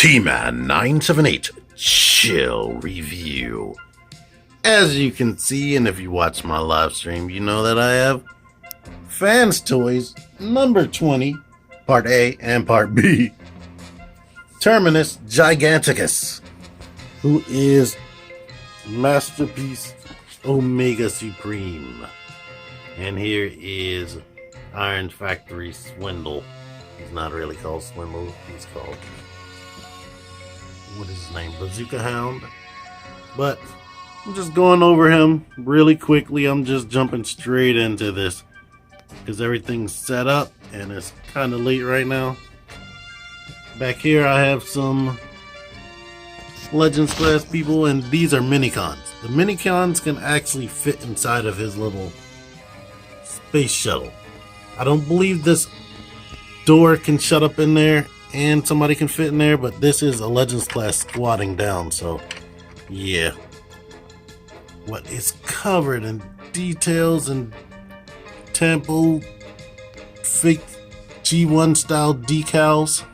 T-Man 978 Chill Review. As you can see, and if you watch my live stream, you know that I have Fans Toys number 20, Part A and Part B. Terminus Giganticus, who is Masterpiece Omega Supreme. And here is Iron Factory Swindle. He's not really called Swindle, he's called, what is his name, Bazooka Hound. But I'm just going over him really quickly. I'm just jumping straight into this because everything's set up and it's kind of late right now. Back here I have some Legends class people, and these are minicons. The minicons can actually fit inside of his little space shuttle. I don't believe this door can shut up in there and somebody can fit in there, but this is a Legends class squatting down, so yeah. What is covered in details and tempo fake G1 style decals.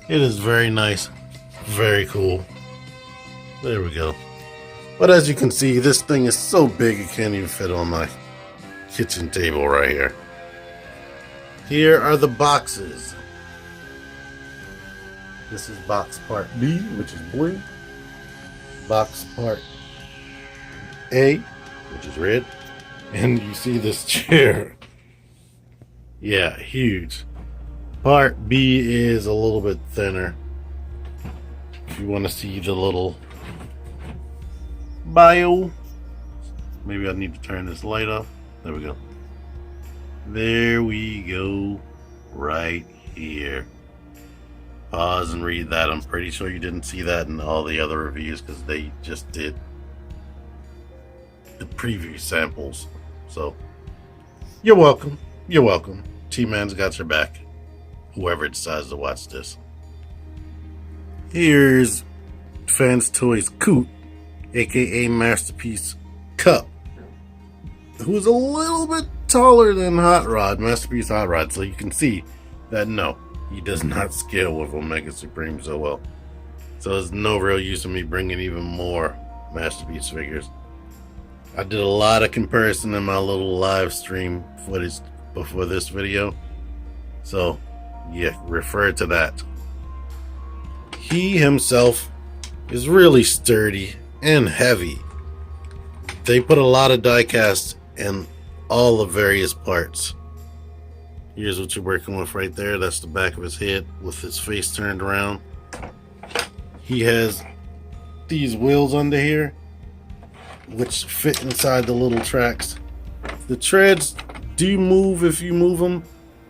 It is very nice, very cool. There we go. But as you can see, this thing is so big it can't even fit on my kitchen table right here. Here are the boxes. This is box part B, which is blue. Box part A, which is red. And you see this chair. Yeah, huge. Part B is a little bit thinner. If you want to see the little bio. Maybe I need to turn this light off. There we go. There we go. Right here. Pause and read that. I'm pretty sure you didn't see that in all the other reviews because they just did the preview samples. So, you're welcome. You're welcome. T-Man's got your back. Whoever decides to watch this. Here's Fans Toys Coot, aka Masterpiece Cup, who's a little bit taller than Hot Rod, Masterpiece Hot Rod, so you can see that no, he does not scale with Omega Supreme so well. So there's no real use of me bringing even more Masterpiece figures. I did a lot of comparison in my little live stream footage before this video, so yeah, refer to that. He himself is really sturdy and heavy. They put a lot of die cast in all the various parts. Here's what you're working with right there. That's the back of his head with his face turned around. He has these wheels under here which fit inside the little tracks. The treads do move if you move them,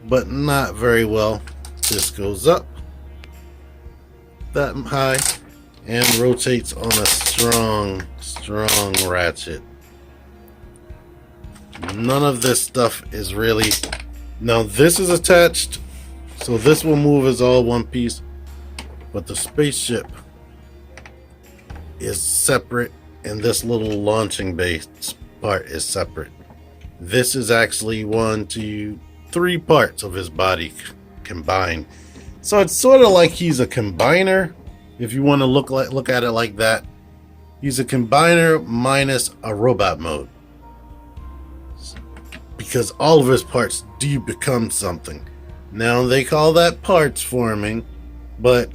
but not very well. This goes up that high and rotates on a strong ratchet. None of this stuff is really, now this is attached, so this will move as all one piece, but the spaceship is separate and this little launching base part is separate. This is actually 1, 2, 3 parts of his body combined. So it's sort of like he's a combiner, if you want to look at it like that. He's a combiner minus a robot mode, because all of his parts do become something. Now they call that parts forming, but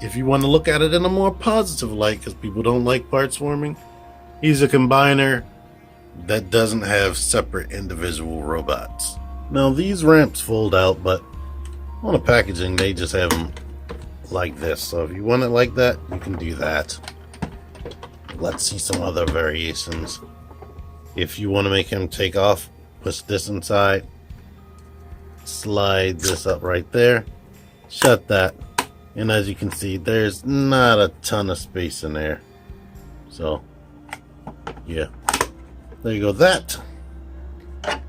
if you want to look at it in a more positive light, because people don't like parts forming, he's a combiner that doesn't have separate individual robots. Now these ramps fold out, but on the packaging they just have them like this. So if you want it like that, you can do that. Let's see some other variations. If you want to make him take off, push this inside, slide this up right there, shut that, and as you can see, there's not a ton of space in there. So yeah, there you go. That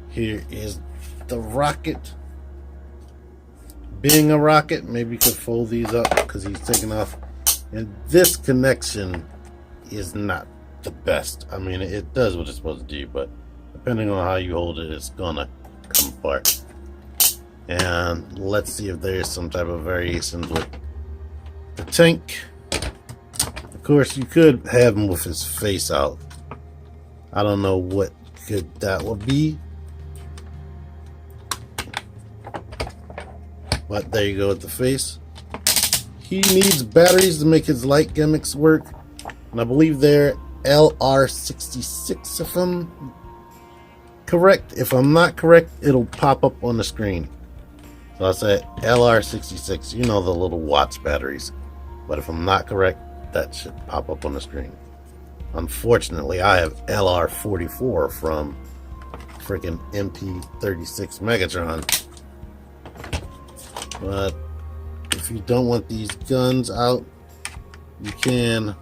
here is the rocket. Being a rocket, maybe you could fold these up because he's taking off, and this connection is not the best. I mean, it does what it's supposed to do, but depending on how you hold it, it's gonna come apart. And let's see if there's some type of variations with the tank. Of course, you could have him with his face out. I don't know what good that would be. But there you go with the face. He needs batteries to make his light gimmicks work. And I believe they're LR66 if I'm correct. If I'm not correct, it'll pop up on the screen. So I said LR66, you know, the little watch batteries. But if I'm not correct, that should pop up on the screen. Unfortunately, I have LR44 from freaking MP36 Megatron. But if you don't want these guns out, you can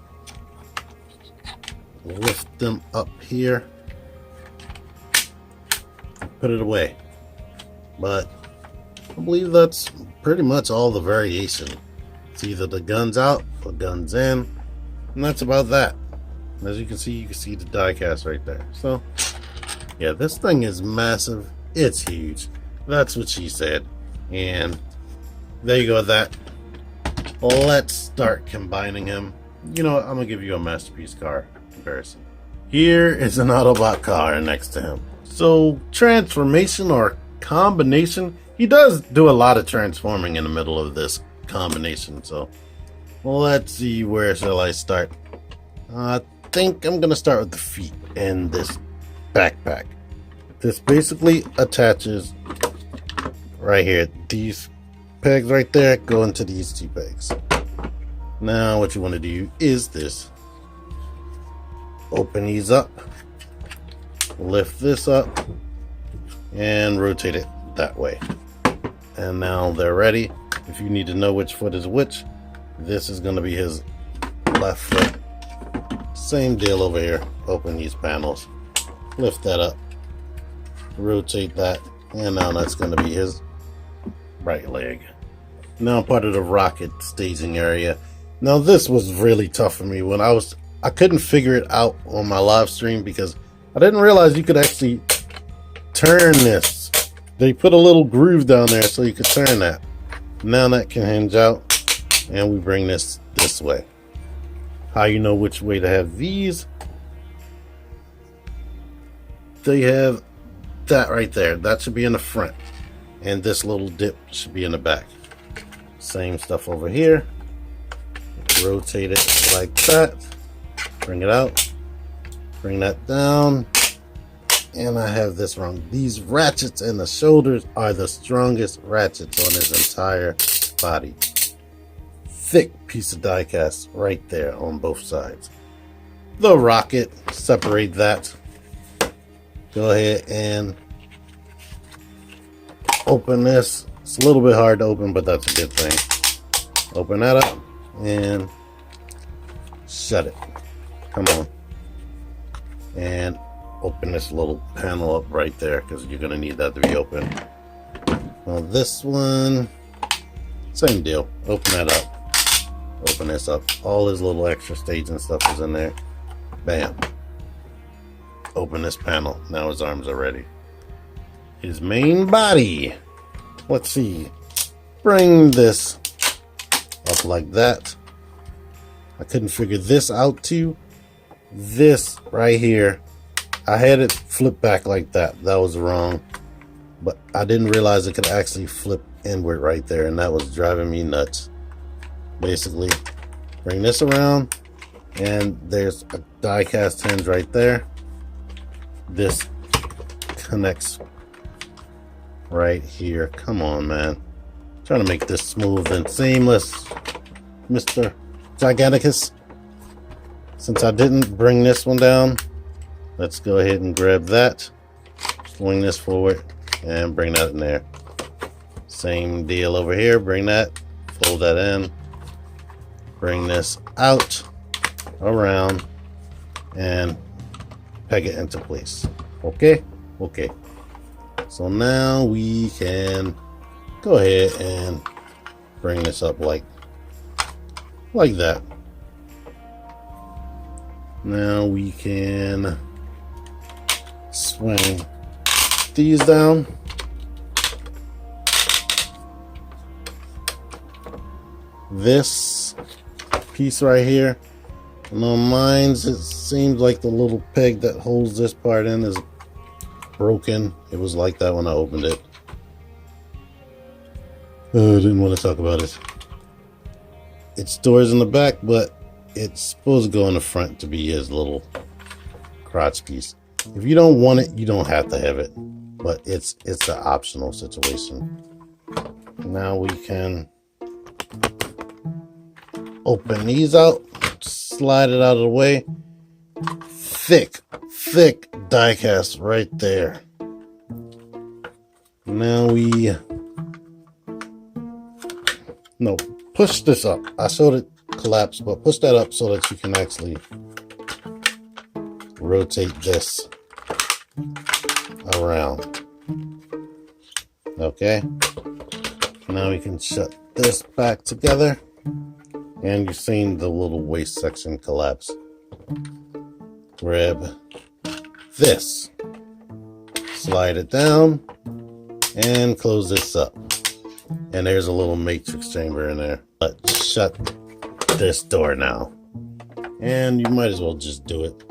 lift them up here and put it away. But I believe that's pretty much all the variation. It's either the guns out or guns in, and that's about that. As you can see the die cast right there. So yeah, this thing is massive. It's huge. That's what she said. And there you go with that. Let's start combining him. You know what? I'm gonna give you a masterpiece car comparison. Here is an Autobot car next to him. So transformation or combination, he does do a lot of transforming in the middle of this combination. So let's see, where shall I start? I think I'm gonna start with the feet and this backpack. This basically attaches right here. These pegs right there go into these two pegs. Now what you want to do is this. Open these up, lift this up, and rotate it that way. And now they're ready. If you need to know which foot is which, this is going to be his left foot. Same deal over here. Open these panels, lift that up, rotate that, and now that's going to be his right leg. Now part of the rocket staging area. Now this was really tough for me when I couldn't figure it out on my live stream because I didn't realize you could actually turn this. They put a little groove down there so you could turn that. Now that can hinge out, and we bring this way. How you know which way to have these? They have that right there. That should be in the front, and this little dip should be in the back. Same stuff over here. Rotate it like that. Bring it out. Bring that down. And I have this wrong. These ratchets in the shoulders are the strongest ratchets on his entire body. Thick piece of die cast right there on both sides. The rocket, separate that. Go ahead and open this. It's a little bit hard to open, but that's a good thing. Open that up and shut it. Come on. And open this little panel up right there because you're going to need that to be open. Now this one, same deal. Open that up. Open this up. All his little extra staging stuff is in there. Bam. Open this panel. Now his arms are ready. His main body. Let's see. Bring this up like that. I couldn't figure this out too. This right here, I had it flip back like that. That was wrong. But I didn't realize it could actually flip inward right there, and that was driving me nuts. Basically, bring this around, and there's a die cast hinge right there. This connects right here. Come on, man. Trying to make this smooth and seamless, Mr. Giganticus. Since I didn't bring this one down, let's go ahead and grab that, swing this forward, and bring that in there. Same deal over here. Bring that, fold that in, bring this out, around, and peg it into place. Okay? Okay. So now we can go ahead and bring this up like that. Now we can swing these down. This piece right here. And on mine's, it seems like the little peg that holds this part in is broken. It was like that when I opened it. Oh, I didn't want to talk about it. It stores in the back, but it's supposed to go in the front to be his little crotch piece. If you don't want it, you don't have to have it, but it's an optional situation. Now we can open these out, slide it out of the way. Thick die cast right there. Now push this up. I showed it collapse, but push that up so that you can actually rotate this around. Okay, now we can shut this back together, and you've seen the little waist section collapse. Grab this, slide it down, and close this up, and there's a little matrix chamber in there. Let's shut this door now, and you might as well just do it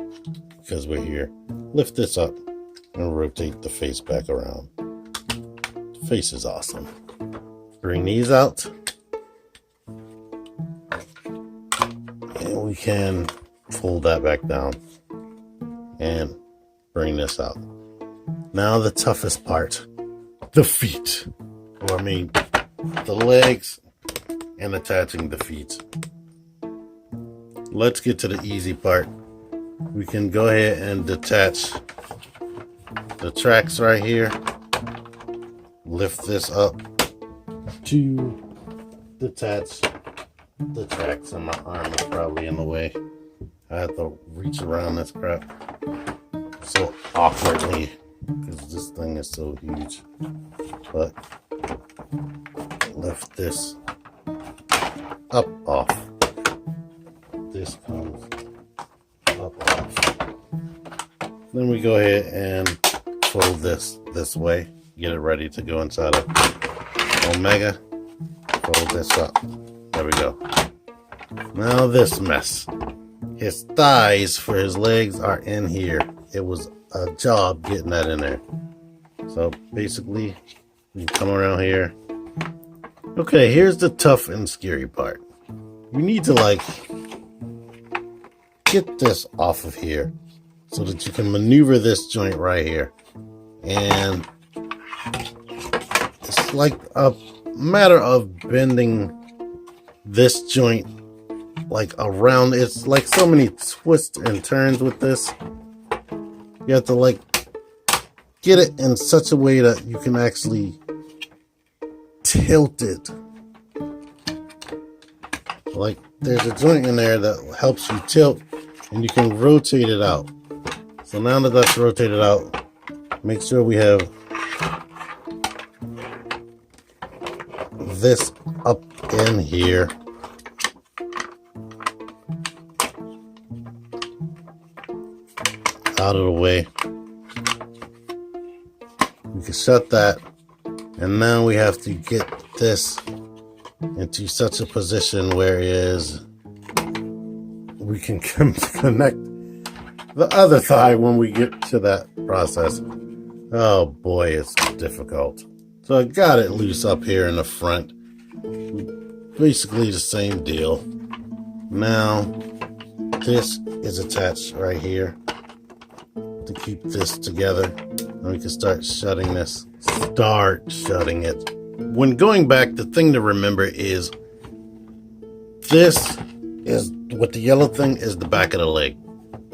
because we're here. Lift this up and rotate the face back around. The face is awesome. Bring these out, and we can fold that back down and bring this out. Now the toughest part, the feet, or I mean the legs and attaching the feet. Let's get to the easy part. We can go ahead and detach the tracks right here. Lift this up to detach the tracks, and my arm is probably in the way. I have to reach around this crap so awkwardly because this thing is so huge. But lift this up off. This comes up off. Then we go ahead and fold this way. Get it ready to go inside of Omega. Fold this up. There we go. Now this mess. His thighs for his legs are in here. It was a job getting that in there. So basically, you come around here. Okay, here's the tough and scary part. You need to get this off of here so that you can maneuver this joint right here. And it's like a matter of bending this joint around. It's like so many twists and turns with this. You have to get it in such a way that you can actually tilt it. There's a joint in there that helps you tilt, and you can rotate it out. So now that that's rotated out, make sure we have this up in here. Out of the way. We can shut that, and now we have to get this into such a position where we can connect the other thigh when we get to that process. Oh boy, it's difficult. So I got it loose up here in the front. Basically the same deal. Now this is attached right here to keep this together, and we can start shutting this. Start shutting it. When going back, the thing to remember is this is what the yellow thing is, the back of the leg.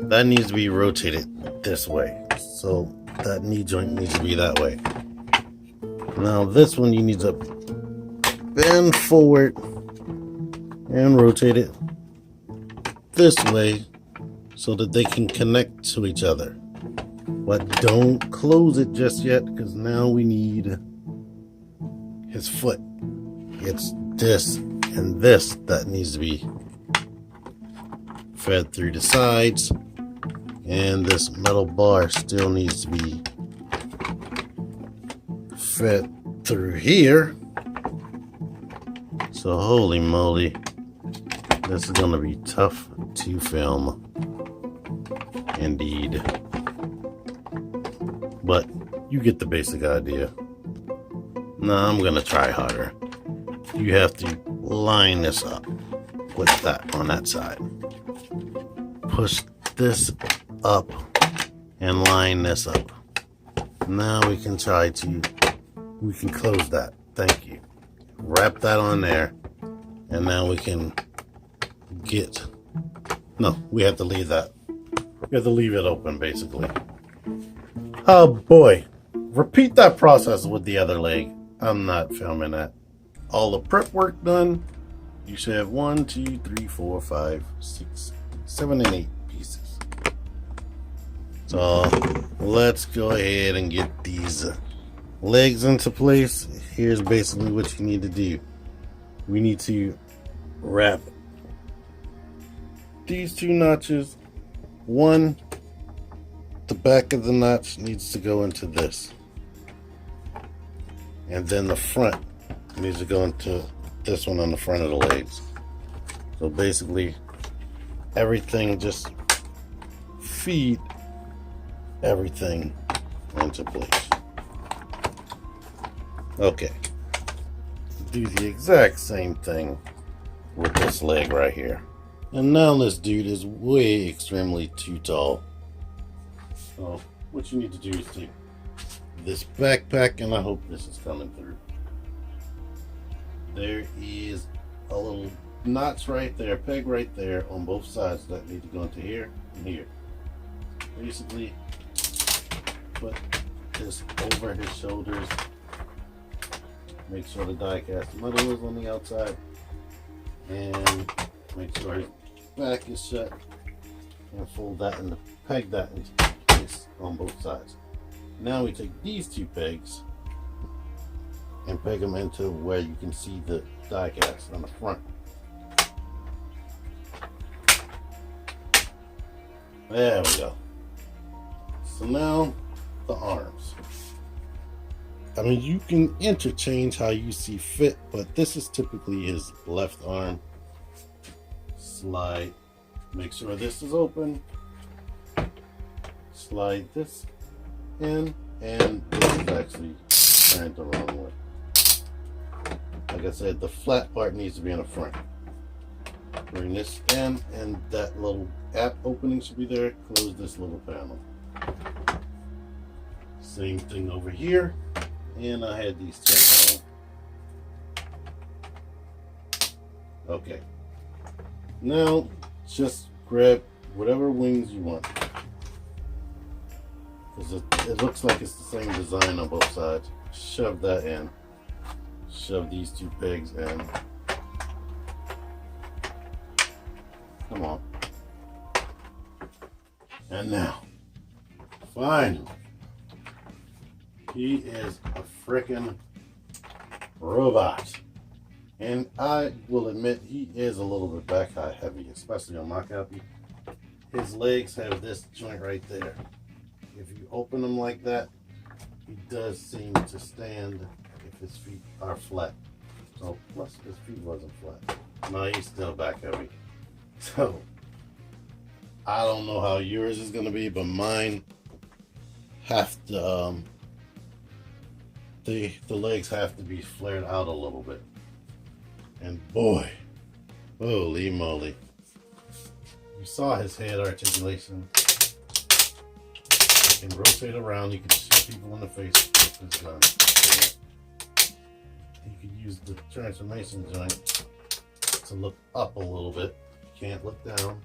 That needs to be rotated this way. So that knee joint needs to be that way. Now this one you need to bend forward and rotate it this way so that they can connect to each other. But don't close it just yet, because now we need his foot. It's this and this that needs to be fed through the sides, and this metal bar still needs to be fed through here. So holy moly, This is going to be tough to film, indeed. But you get the basic idea. Now I'm going to try harder. You have to line this up with that on that side. Push this up and line this up. Now we can close that. Thank you. Wrap that on there. And now we can we have to leave that. We have to leave it open, basically. Oh boy. Repeat that process with the other leg. I'm not filming that. All the prep work done. You should have 1, 2, 3, 4, 5, 6, 7, and 8 pieces. So let's go ahead and get these legs into place. Here's basically what you need to do. We need to wrap these 2 notches. One, the back of the notch needs to go into this. And then the front needs to go into this one on the front of the legs. So basically everything, just feed everything into place. Okay. Do the exact same thing with this leg right here. And now this dude is way extremely too tall. So what you need to do is take this backpack, and I hope this is coming through. There is a little notch right there, peg right there on both sides that need to go into here and here. Basically, put this over his shoulders. Make sure the die cast metal is on the outside, and make sure his back is shut, and fold that and peg that into place on both sides. Now we take these 2 pegs and peg them into where you can see the die cast on the front. There we go. So now the arms. I mean, you can interchange how you see fit, but this is typically his left arm. Slide. Make sure this is open. Slide this in, and this is actually turned the wrong way. Like I said, the flat part needs to be in the front. Bring this in, and that little app opening should be there. Close this little panel. Same thing over here. And I had these checked on. Okay. Now, just grab whatever wings you want. Because it looks like it's the same design on both sides. Shove that in. Shove these 2 pegs in. Come on. And now, finally, he is a frickin' robot. And I will admit, he is a little bit back high heavy, especially on my copy. His legs have this joint right there. If you open them like that, he does seem to stand if his feet are flat. So, plus his feet wasn't flat. No, he's still back heavy. So, I don't know how yours is going to be, but mine have to, the legs have to be flared out a little bit. And boy, holy moly. You saw his head articulation. You can rotate around, you can shoot people in the face with his gun. You can use the transformation joint to look up a little bit. You can't look down.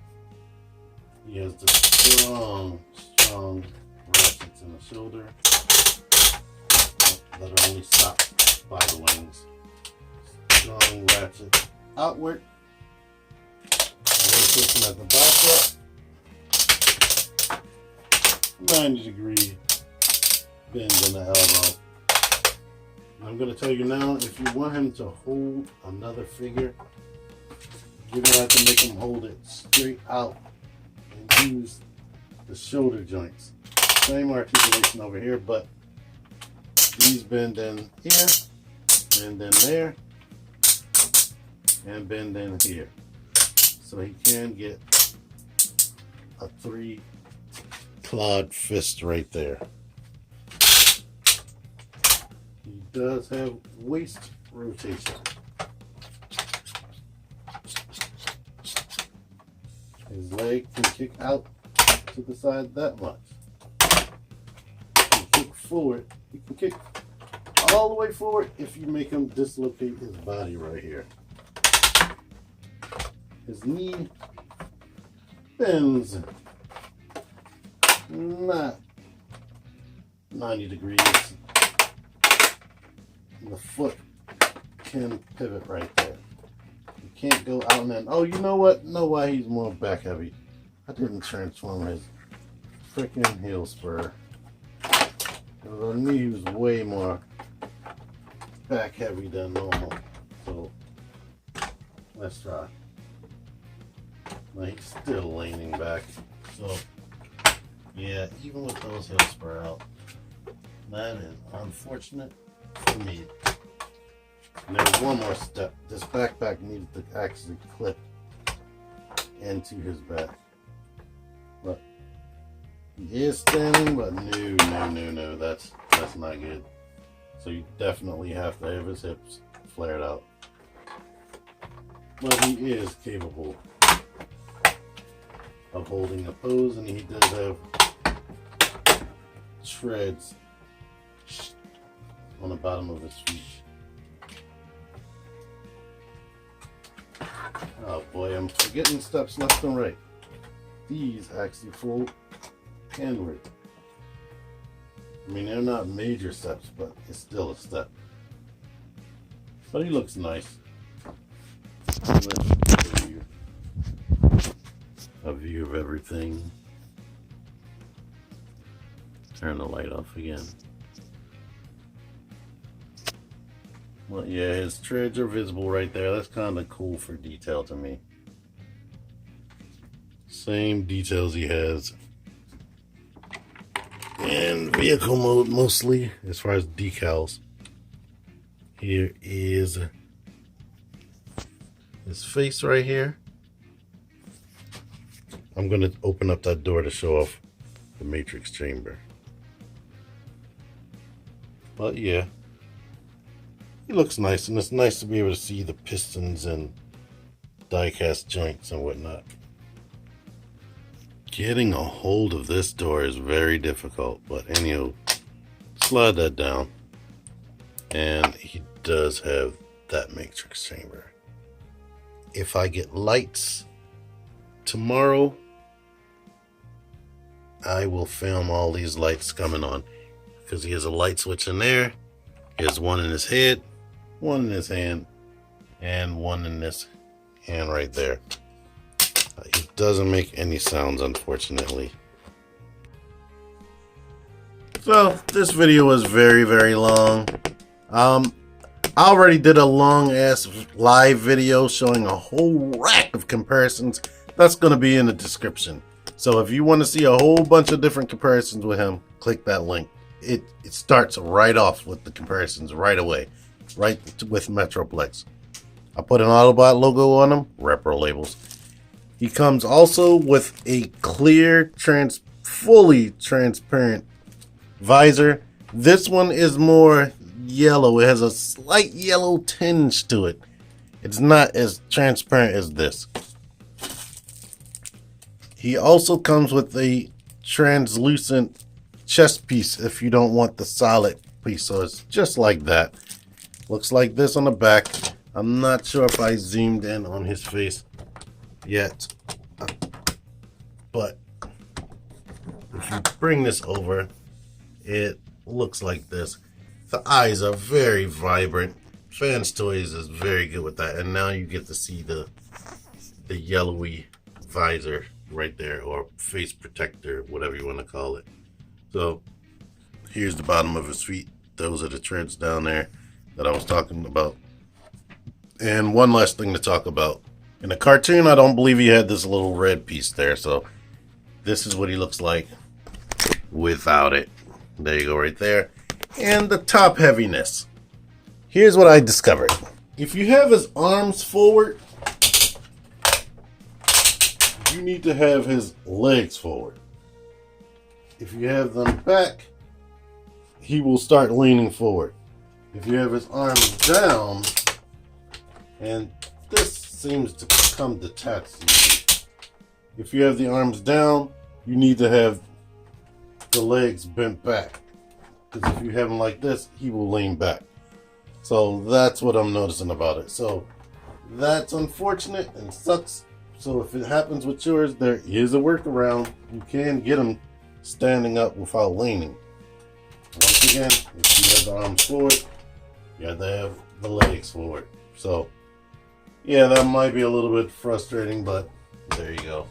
He has the strong ratchets in the shoulder that are only stopped by the wings. Strong ratchet outward. Rotation at the back up. 90-degree bend in the elbow. I'm going to tell you now, if you want him to hold another figure, you're going to have to make him hold it straight out and use the shoulder joints. Same articulation over here, but these bend in here, bend in there, and bend in here. so he can get a 3-clawed fist right there. He does have waist rotation. His leg can kick out to the side that much. He can kick forward. He can kick all the way forward if you make him dislocate his body right here. His knee bends not 90 degrees. And the foot can pivot right there. You can't go out and in. Oh, you know what? Know why he's more back heavy. I didn't transform his freaking heel spur. Because I knew he was way more back heavy than normal. So let's try. Now he's still leaning back. So yeah, even with those heel spur out, that is unfortunate for me. And there's one more step. This backpack needed to actually clip into his back. But he is standing, but no, that's not good. So you definitely have to have his hips flared out. But he is capable of holding a pose, and he does have treads on the bottom of his feet. Oh boy, I'm forgetting steps left and right. These actually fold inward. I mean, they're not major steps, but it's still a step. But he looks nice. Let's show you a view of everything. Turn the light off again. Well, yeah, his treads are visible right there. That's kind of cool for detail to me. Same details he has in vehicle mode mostly, as far as decals. Here is his face right here. I'm going to open up that door to show off the matrix chamber. But yeah, he looks nice, and it's nice to be able to see the pistons and die-cast joints and whatnot. Getting a hold of this door is very difficult, but anywho, slide that down. And he does have that matrix chamber. If I get lights tomorrow, I will film all these lights coming on, because he has a light switch in there. He has one in his head, one in his hand, and one in this hand right there. It doesn't make any sounds, unfortunately. So this video was very, very long. I already did a long ass live video showing a whole rack of comparisons. That's going to be in the description. So if you want to see a whole bunch of different comparisons with him, click that link. It starts right off with the comparisons right away, right with Metroplex. I put an Autobot logo on him, repro labels. He comes also with a clear, fully transparent visor. This one is more yellow. It has a slight yellow tinge to it. It's not as transparent as this. He also comes with a translucent chest piece if you don't want the solid piece. So it's just like that. Looks like this on the back. I'm not sure if I zoomed in on his face yet, but if you bring this over, it looks like this. The eyes are very vibrant. Fans Toys is very good with that, and now you get to see the yellowy visor right there, or face protector, whatever you want to call it. So here's the bottom of his feet. Those are the treads down there that I was talking about. And one last thing to talk about. In the cartoon, I don't believe he had this little red piece there. So this is what he looks like without it. There you go right there. And the top heaviness. Here's what I discovered. If you have his arms forward, you need to have his legs forward. If you have them back, he will start leaning forward. If you have his arms down, and this seems to come detached. If you have the arms down, you need to have the legs bent back. Because if you have him like this, he will lean back. So that's what I'm noticing about it. So that's unfortunate and sucks. So if it happens with yours, there is a workaround. You can get him standing up without leaning. Once again, if you have the arms forward, you have to have the legs forward. So yeah, that might be a little bit frustrating, but there you go.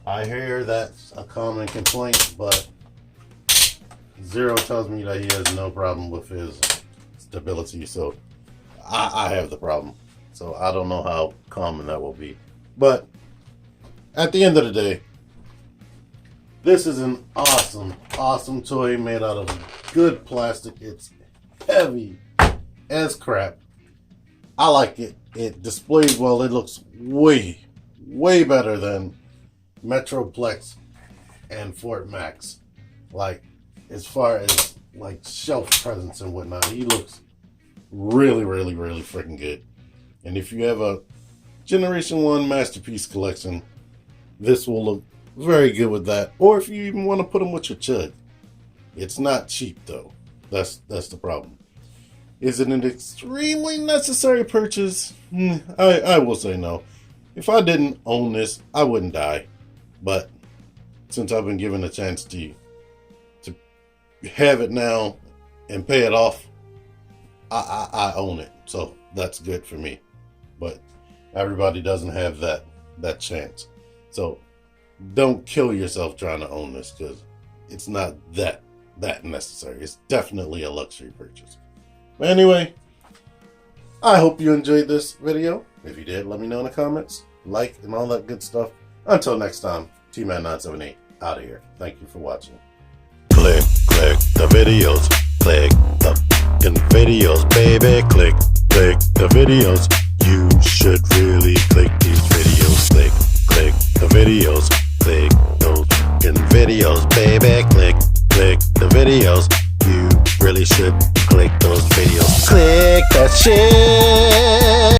I hear that's a common complaint, but Zero tells me that he has no problem with his stability, so I have the problem. So I don't know how common that will be. But at the end of the day, this is an awesome, awesome toy made out of good plastic. It's heavy as crap. I like it. It displays well. It looks way, way better than Metroplex and Fort Max. Like, as far as like shelf presence and whatnot, he looks really, really, really freaking good. And if you have a Generation 1 Masterpiece collection, this will look very good with that. Or if you even want to put them with your Chud. It's not cheap though. That's the problem. Is it an extremely necessary purchase? I will say no. If I didn't own this, I wouldn't die. But since I've been given a chance to have it now and pay it off, I own it. So that's good for me. But everybody doesn't have that chance. So don't kill yourself trying to own this, because it's not that necessary. It's definitely a luxury purchase. But anyway, I hope you enjoyed this video. If you did, let me know in the comments, like, and all that good stuff. Until next time, T-Man978 out of here. Thank you for watching. Click the videos. Click the fucking videos, baby. Click the videos. You should really click these videos. Click the videos.